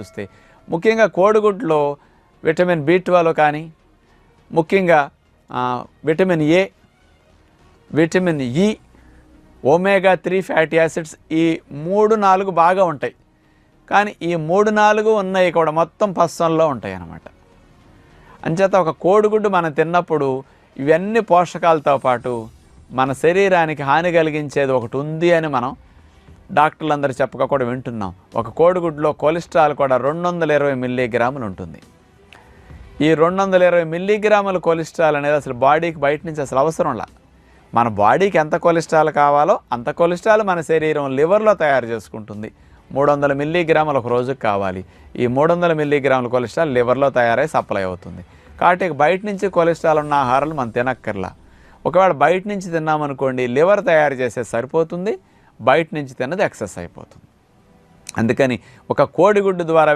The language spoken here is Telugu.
చూస్తే ముఖ్యంగా కోడిగుడ్లో విటమిన్ B12 కానీ, ముఖ్యంగా vitamin A, vitamin E, omega-3 fatty acids ఈ 3-4 బాగా ఉంటాయి. కానీ ఈ 3-4 ఉన్నాయి కూడా మొత్తం పస్సంలో ఉంటాయి అన్నమాట. అంచేత ఒక కోడిగుడ్డు మనం తిన్నప్పుడు ఇవన్నీ పోషకాలతో పాటు మన శరీరానికి హాని కలిగించేది ఒకటి ఉంది అని మనం డాక్టర్లందరూ చెప్పక కూడా వింటున్నాం. ఒక కోడిగుడ్లో కొలెస్ట్రాల్ కూడా 220 మిల్లీగ్రాములు ఉంటుంది. ఈ 220 మిల్లీగ్రాముల కొలెస్ట్రాల్ అనేది అసలు బాడీకి బయట నుంచి అసలు అవసరంలా. మన బాడీకి ఎంత కొలెస్ట్రాల్ కావాలో అంత కొలెస్ట్రాల్ మన శరీరం లివర్లో తయారు చేసుకుంటుంది. 300 మిల్లీగ్రాములు ఒక రోజుకి కావాలి. ఈ 300 మిల్లీగ్రాముల కొలెస్ట్రాల్ లివర్లో తయారై సప్లై అవుతుంది. కాబట్టి బయట నుంచి కొలెస్ట్రాల్ ఉన్న ఆహారాలు మనం తినక్కర్లా. ఒకవేళ బయట నుంచి తిన్నామనుకోండి, లివర్ తయారు చేసే సరిపోతుంది, బయట నుంచి తిన్నది ఎక్సెస్ అయిపోతుంది. అందుకని ఒక కోడిగుడ్డు ద్వారా